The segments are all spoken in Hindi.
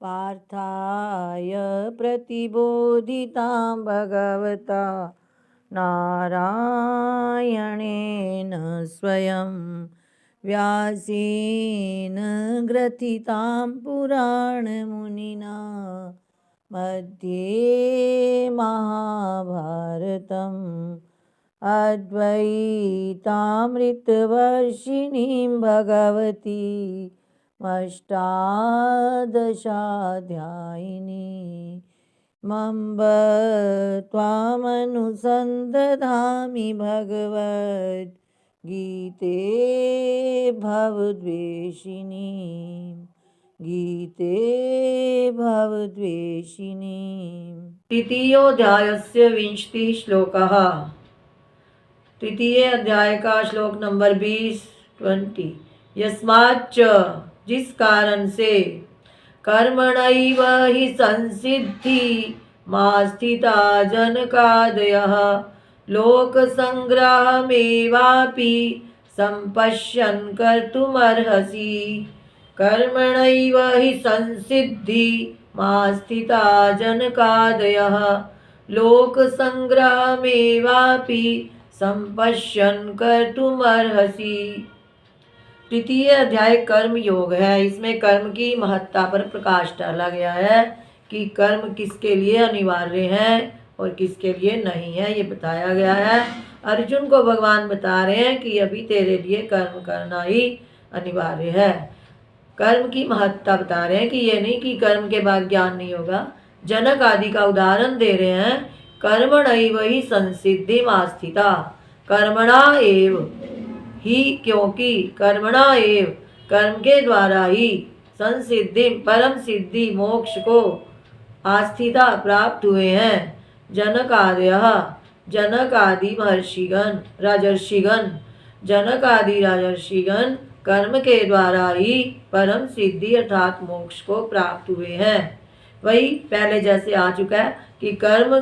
पार्थाय प्रतिबोधितां भगवता नारायणेन स्वयं व्यासेन ग्रथितां पुराणमुनिना मध्ये महाभारतम् अद्वैतामृतवर्षिणीं भगवती अष्टादशाध्यायिनी मम्ब त्वामनुसन्दधामि भगवद्गीते भवद्वेषिणी गीते भवद्वेषिणी। तृतीयोऽध्यायस्य 20 श्लोकः। तृतीय अध्याय का श्लोक नंबर 20। यस्माच्च जिस कारण से कर्मणैव हि संसिद्धि मा स्थिता जनकादयः लोकसंग्रहमेवापि संपश्यन् कर्तुमर्हसि। कर्मणैव हि संसिद्धि मा स्थिता जनकादयः लोकसंग्रहमेवापि संपश्यन् कर्तुमर्हसि। तृतीय अध्याय कर्म योग है। इसमें कर्म की महत्ता पर प्रकाश डाला गया है कि कर्म किसके लिए अनिवार्य है और किसके लिए नहीं है, ये बताया गया है। अर्जुन को भगवान बता रहे हैं कि अभी तेरे लिए कर्म करना ही अनिवार्य है। कर्म की महत्ता बता रहे हैं कि ये नहीं कि कर्म के बाद ज्ञान नहीं होगा। जनक आदि का उदाहरण दे रहे हैं। कर्मणैव हि संसिद्धिमास्थिता, कर्मणा एव ही, क्योंकि कर्मणा एव कर्म के द्वारा ही संसिद्धि परम सिद्धि मोक्ष को आस्थिता प्राप्त हुए हैं। जनक आदय जनक आदि महर्षिगण राजर्षिगण, जनक आदि राजर्षिगण कर्म के द्वारा ही परम सिद्धि अर्थात मोक्ष को प्राप्त हुए हैं। वही पहले जैसे आ चुका है कि कर्म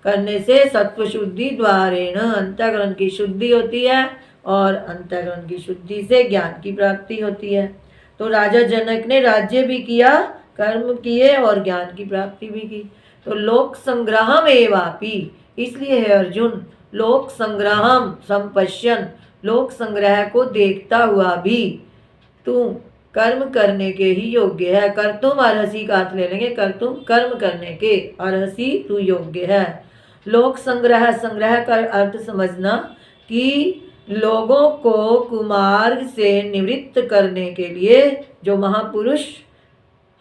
करने से सत्व शुद्धि द्वारेण अंतःकरण की शुद्धि होती है और अंतःकरण की शुद्धि से ज्ञान की प्राप्ति होती है। तो राजा जनक ने राज्य भी किया, कर्म किए और ज्ञान की प्राप्ति भी की। तो लोक संग्रहम एवापि, इसलिए है अर्जुन, लोक संग्रहम संपश्यन, लोक संग्रह को देखता हुआ भी तू कर्म करने के ही योग्य है। कर्तुम अर्हसी का अर्थ ले लेंगे, कर्तुम कर्म करने के, अर्हसी तू योग्य है। लोक संग्रह, संग्रह का अर्थ समझना कि लोगों को कुमार्ग से निवृत्त करने के लिए जो महापुरुष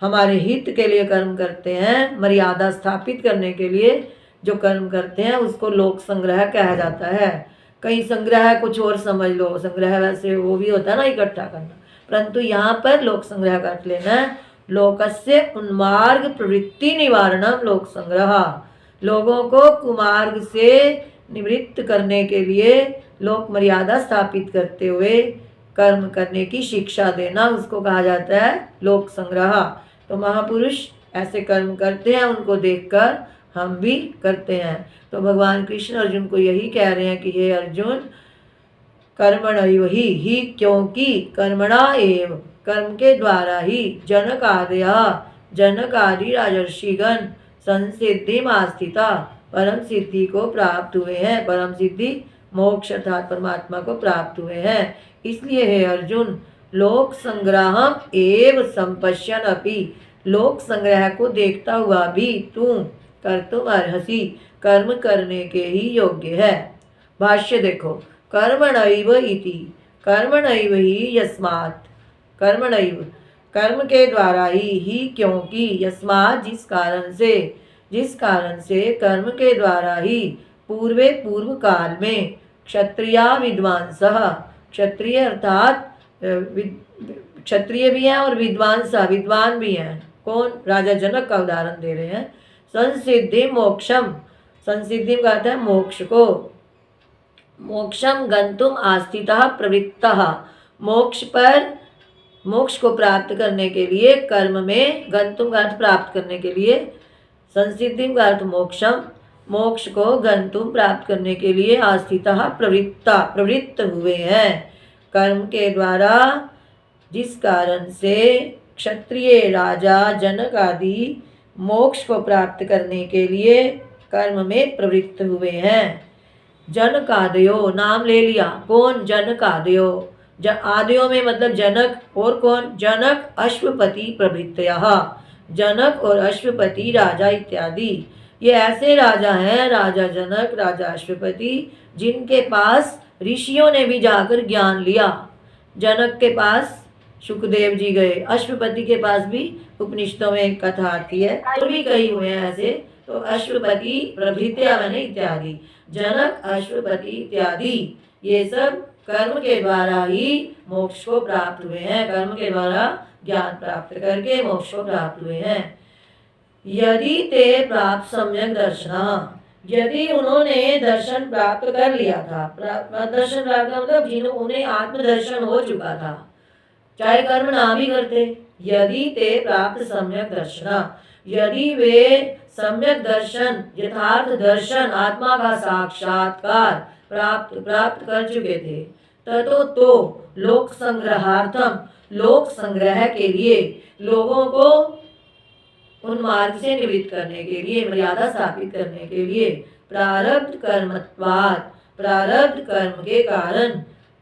हमारे हित के लिए कर्म करते हैं, मर्यादा स्थापित करने के लिए जो कर्म करते हैं, उसको लोक संग्रह कहा जाता है। कहीं संग्रह कुछ और समझ लो, संग्रह वैसे वो भी होता है ना इकट्ठा करना, परंतु यहाँ पर लोक संग्रह का अर्थ लेना है लोकस्य उन्मार्ग प्रवृत्ति निवारणम लोक संग्रह, लोगों को कुमार्ग से निवृत्त करने के लिए लोक मर्यादा स्थापित करते हुए कर्म करने की शिक्षा देना, उसको कहा जाता है लोक संग्रह। तो महापुरुष ऐसे कर्म करते हैं, उनको देखकर हम भी करते हैं। तो भगवान कृष्ण अर्जुन को यही कह रहे हैं कि हे अर्जुन, कर्मणैव ही, क्योंकि कर्मणा एव कर्म के द्वारा ही जनक आदय जनक आदि राजर्षिगण संसिद्धिमास्थिता परम सिद्धि को प्राप्त हुए हैं, परम सिद्धि मोक्ष अर्थात परमात्मा को प्राप्त हुए हैं। इसलिए हे अर्जुन, लोक संग्रहम एव संपश्यन अपि, लोक संग्रह को देखता हुआ भी तू कर्तुम अर्हसि, कर्म करने के ही योग्य है। भाष्य देखो, कर्मणैव इति, कर्मणैव ही यस्मात्, कर्मणैव कर्म के द्वारा ही क्योंकि, यस्मात् जिस कारण से कर्म के द्वारा ही पूर्वे पूर्व काल में क्षत्रिया विद्वांसः, क्षत्रिय अर्थात क्षत्रिय भी हैं और विद्वान भी हैं। कौन? राजा जनक का उदाहरण दे रहे हैं। संसिद्धि मोक्षम, संसिद्धि का अर्थ है मोक्ष को, मोक्षम गंतुम आस्थितः प्रवृत्तः, मोक्ष को प्राप्त करने के लिए कर्म में, गंतुम का अर्थ प्राप्त करने के लिए, संसिद्धि का अर्थ मोक्षम, मोक्ष को गंतुम प्राप्त करने के लिए आस्थितः प्रवृत्त हुए हैं। कर्म के द्वारा जिस कारण से क्षत्रिय राजा जनक आदि मोक्ष को प्राप्त करने के लिए कर्म में प्रवृत्त हुए हैं। जनकादयो नाम ले लिया, कौन? जनकादयो। आदयो में मतलब जनक और कौन? जनक अश्वपति प्रभृतयः। जनक और अश्वपति राजा इत्यादि ये ऐसे राजा हैं, राजा जनक, राजा अश्वपति, जिनके पास ऋषियों ने भी जाकर ज्ञान लिया। जनक के पास सुखदेव जी गए, अश्वपति के पास भी उपनिषदों में कथा आती है और भी कई हुए हैं ऐसे। तो अश्वपति प्रभृत्या मैंने इत्यादि, जनक अश्वपति इत्यादि ये सब कर्म के द्वारा ही मोक्ष को प्राप्त हुए हैं, कर्म के द्वारा ज्ञान प्राप्त करके मोक्ष को प्राप्त हुए हैं। यदि ते प्राप्त सम्यक दर्शन, यदि उन्होंने दर्शन प्राप्त कर लिया था, दर्शन प्राप्त मतलब जिन्होंने आत्मदर्शन हो चुका था, चाहे कर्म ना भी करते। यदि ते प्राप्त सम्यक दर्शन, यदि वे सम्यक दर्शन, यथार्थ दर्शन, आत्मा का साक्षात्कार प्राप्त कर चुके थे, तो लोक संग्रहार्थम, लोक संग्रह के लिए, लोगों को उन मार्ग से निवृत्त करने के लिए, मर्यादा स्थापित करने के लिए, प्रारब्ध कर्मत्वात्, प्रारब्ध कर्म के कारण,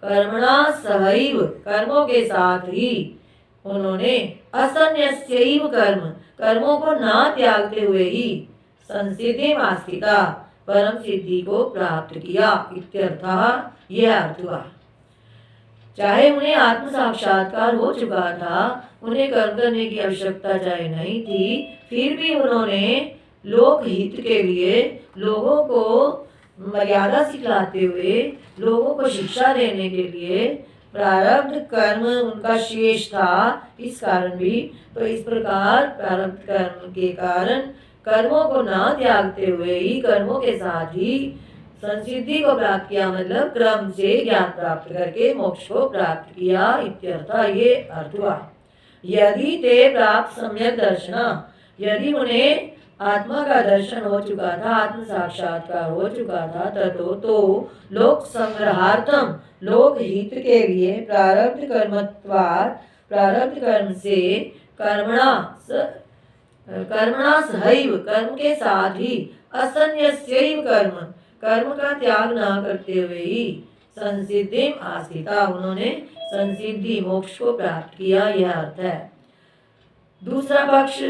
कर्मणा सहैव, कर्मों के साथ ही उन्होंने असन्न्यस्यैव कर्म, कर्मों को ना त्यागते हुए ही संसिद्धि आस्थिता, परम सिद्धि को प्राप्त किया इत्यर्थः। यह अर्थ हुआ। चाहे उन्हें आत्म साक्षात्कार हो चुका था, उन्हें कर्म करने की आवश्यकता चाहे नहीं थी, फिर भी उन्होंने लोक हित के लिए, लोगों को मर्यादा सिखलाते हुए, लोगों को शिक्षा देने के लिए प्रारब्ध कर्म उनका शेष था, इस कारण भी। तो इस प्रकार प्रारब्ध कर्म के कारण कर्मों को ना त्यागते हुए ही, कर्मों के साथ ही संसिद्धि को प्राप्त किया, मतलब क्रम से ज्ञान प्राप्त करके मोक्ष को प्राप्त किया इत्यर्थ। ये अर्थ हुआ। यदि ते प्राप्त सम्यक दर्शन, यदि उन्हें आत्मा का दर्शन हो चुका था, आत्म साक्षात्कार हो चुका था, तो लोक संग्रहार्थम, लोक हित के लिए, प्रारब्ध कर्मत्वात्, प्रारब्ध कर्म से, कर्मणा सहैव, कर्म के साथ ही, असन्न्यस्यैव कर्म, कर्म का त्याग ना करते हुए ही, संसिद्धि आस्थिता, उन्होंने संसिद्धि मोक्ष को प्राप्त किया, यह अर्थ है। दूसरा पक्ष,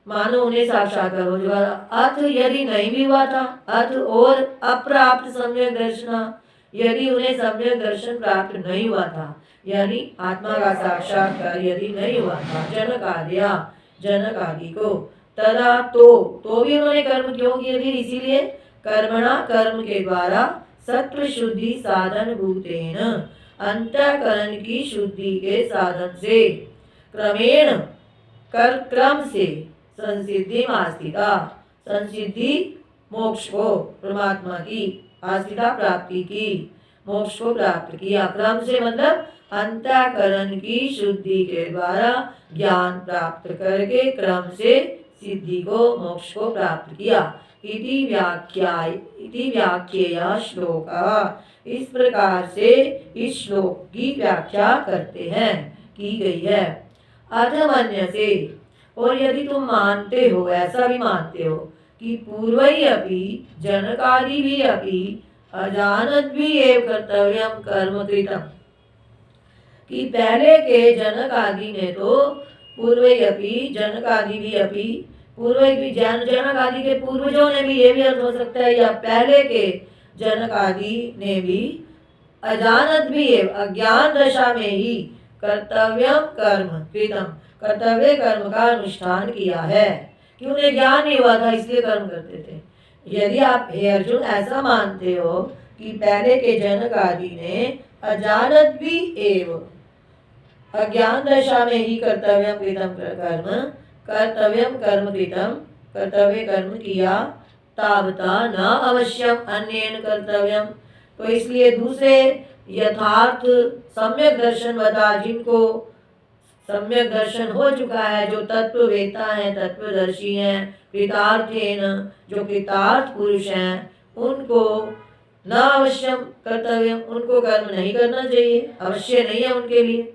मानो उन्हें साक्षात्कार हो चुका था, अर्थ यदि नहीं भी हुआ था, अर्थ और अप्राप्त सम्यक दर्शन, यदि उन्हें सम्यक दर्शन प्राप्त नहीं हुआ था, यानी आत्मा का साक्षात्कार यदि नहीं हुआ था जनक आदि को, तदा तो भी उन्होंने कर्म क्यों किए थे? इसीलिए कर्मणा, कर्म के द्वारा, सत्व शुद्धि साधन भूतेन, अंतःकरण की शुद्धि के साधन से, क्रमेण क्रम से, संसिद्धि आस्थिता, संसिद्धि मोक्ष को, परमात्मा की आस्थिता प्राप्ति की, मोक्ष को प्राप्त किया। क्रम से मतलब अंतःकरण की शुद्धि के द्वारा ज्ञान प्राप्त करके क्रम से सिद्धि को, मोक्ष को प्राप्त किया। इति व्याख्येय श्लोक, इस प्रकार से इस श्लोक की व्याख्या करते हैं, की गई है। अधमन्य से, और यदि तुम मानते हो, ऐसा भी मानते हो कि पूर्वै अपि जनकादि भी अपि अजानत भी एव कर्तव्यम कर्म कृतम, कि पहले के जनक आदि ने तो, पूर्वै अपि जनक आदि भी अपि, पूर्वै भी जनक आदि के पूर्वजों ने भी, ये भी अर्थ हो सकता है, या पहले के जनक आदि ने भी अजानत भी एव, अज्ञान दशा में ही, कर्तव्यम कर्म कृतम, कर्तव्य कर्म का अनुष्ठान किया है, कि उन्हें ज्ञान नहीं हुआ था इसलिए कर्म करते थे। यदि आप हे अर्जुन ऐसा मानते हो कि पहले के जनक आदि ने अजानत भी एव, अज्ञान दशा में ही कर्तव्यम कृतम कर्म, कर्तव्यम कर्म कृतम, कर्तव्य कर्म किया, तावता न अवश्यम अन्येन कर्तव्यम, तो इसलिए दूसरे यथार्थ सम्यक दर्शन बता, जिनको सम्यक दर्शन हो चुका है, जो तत्ववेता है, तत्वदर्शी हैं, कृतार्थेन, जो कृतार्थ पुरुष हैं, उनको न अवश्यम कर्तव्यम, उनको कर्म नहीं करना चाहिए, अवश्य नहीं है उनके लिए।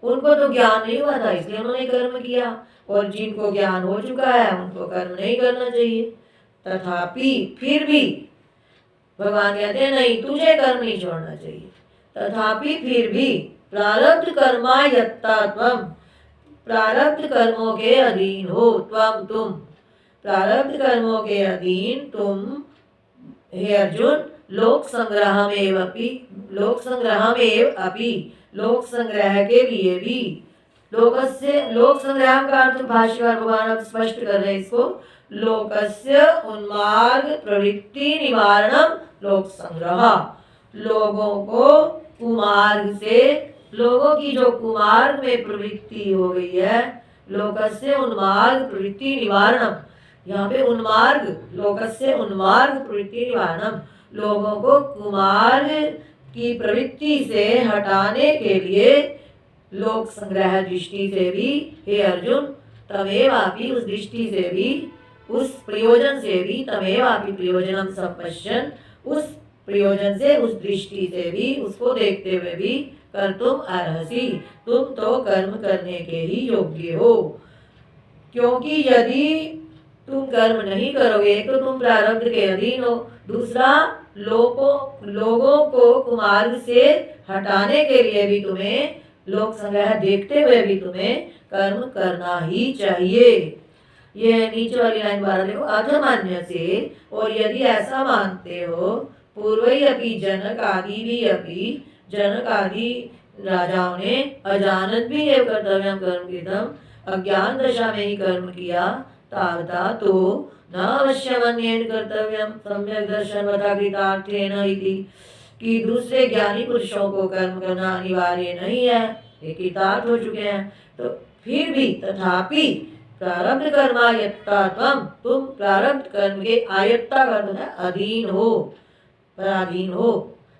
उनको तो ज्ञान नहीं हुआ था इसलिए उन्होंने कर्म किया, और जिनको ज्ञान हो चुका है उनको कर्म नहीं करना चाहिए। तथापि फिर भी भगवान कहते हैं नहीं, तुझे कर्म नहीं छोड़ना चाहिए। तथापि फिर भी प्रारब्ध कर्मा यत्ता त्वम, प्रारब्ध कर्मों के अधीन हो, तुम प्रारब्ध कर्मों के अधीन तुम हे अर्जुन, लोक संग्रहमेव अपि, लोक संग्रहमेव अपि, लोक संग्रह के लिए भी, लोकस्य, लोक संग्रह का अर्थ भाष्यकार भगवान अब स्पष्ट कर रहे हैं इसको, लोकस्य उन्मार्ग प्रवृत्ति निवारणम लोक संग्रह, लोगों को कुमार्ग से, लोगों की जो कुमार्ग में प्रवृत्ति हो गई है, लोकस्य उन्मार्ग प्रवृत्ति निवारणम, यहाँ पे उन्मार्ग, लोकस्य उन्मार्ग प्रवृत्ति निवारणम, लोगों को कुमार्ग की प्रवृत्ति से हटाने के लिए लोक संग्रह दृष्टि से भी हे अर्जुन, तमेवापि, उस दृष्टि से भी, उस प्रयोजन से भी, तमेवापि प्रयोजनम संपश्यन्, उस प्रयोजन से, उस दृष्टि से भी, उसको देखते हुए भी कर्तुम अर्हसि, तुम तो कर्म करने के ही योग्य हो। क्योंकि यदि तुम कर्म नहीं करोगे, एक तो तुम प्रारब्ध के अधीन हो, दूसरा लोगों को कुमार्ग से हटाने के लिए भी तुम्हें, लोक संग्रह देखते हुए भी तुम्हें कर्म करना ही चाहिए। ये नीचे वाली लाइन 12 देखो, अधमान्य से, और यदि ऐसा मानते हो, पूर्वई अपि जनक आदि भी अपि, जनक आदि राजाओं ने अजानत भी एव कर्तव्यम कर्म कृतम, अज्ञान दशा में ही कर्म किया, तावता तो न अवश्यमन्येन कर्तव्यम सम्यक दर्शनवता कृतार्थेन इति, कि दूसरे ज्ञानी पुरुषों को कर्म करना अनिवार्य नहीं है, ये कृतार्थ हो चुके हैं। तो फिर भी तथापि प्रारब्ध कर्मायत्ता त्वम, तुम प्रारब्ध कर्म के, आयत्ता कर्म है अधीन हो, पराधीन हो,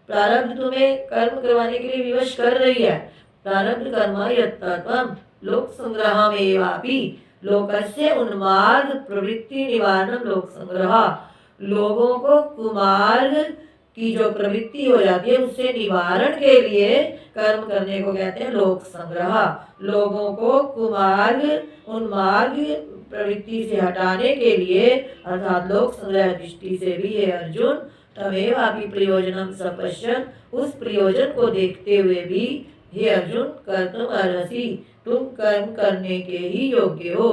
प्रारब्ध तुम्हें कर्म करवाने के लिए विवश कर रही है। प्रारब्ध कर्मायत्ता त्वम लोक संग्रहमेवापि, लोकस्य उन्मार्ग प्रवृत्ति निवारणम लोक संग्रह, लोगों को कुमार्ग की जो प्रवृत्ति हो जाती है उससे निवारण के लिए कर्म करने को कहते हैं लोक संग्रह। लोगों को कुमार्ग, उन्मार्ग प्रवृत्ति से हटाने के लिए अर्थात लोक संग्रह दृष्टि से भी ये अर्जुन, तमेवापि प्रयोजनम संपश्यन्, उस प्रयोजन को देखते हुए भी हे अर्जुन कर्तुम अर्हसि, तुम कर्म करने के ही योग्य हो।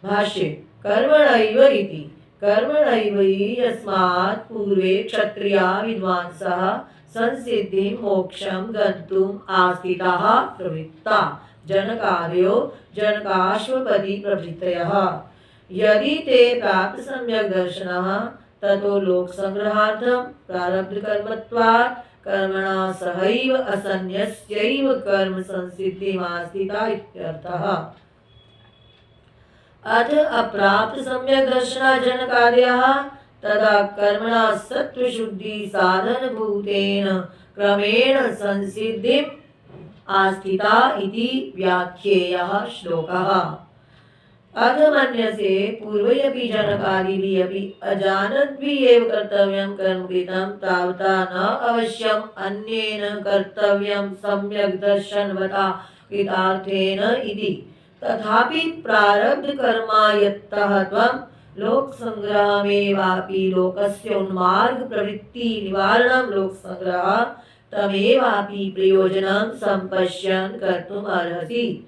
भाष्य, कर्मणैव इति, कर्मणैव हि यस्मात् पूर्वे क्षत्रिया विद्वांसः संसिद्धिं मोक्षं गन्तुम् आस्थिताः प्रवृत्ता, जनकादयो जनकाश्वपति प्रभृतयः, यदि ते प्राप्त सम्यक् दर्शनः ततो लोक संग्रहार्थं प्रारब्ध कर्मत्वात् कर्मणा सहैव असन्न्यस्यैव कर्म संसिद्धिमास्थिता इत्यर्थः। अथ अप्राप्त सम्यक् दर्शना जनकादयः तदा कर्मणा सत्त्वशुद्धि साधन भूतेन क्रमेण संसिद्धिम् आस्थिता इति व्याख्येयः श्लोकः। अधमन्यसे पूर्वयपि जनकादिभिः अपि अजानत् भी एव कर्तव्यं कर्म कृतं, तावता न अवश्यम् अन्येन कर्तव्यं सम्यक् दर्शनवता कृतार्थेन इति। तथापि प्रारब्ध कर्मायत्तः त्वं लोक संग्रहमेवापि, लोकस्य उन्मार्ग प्रवृत्ति निवारणं लोक संग्रह, तमेवापि प्रयोजनं संपश्यन् कर्तुम् अर्हसि।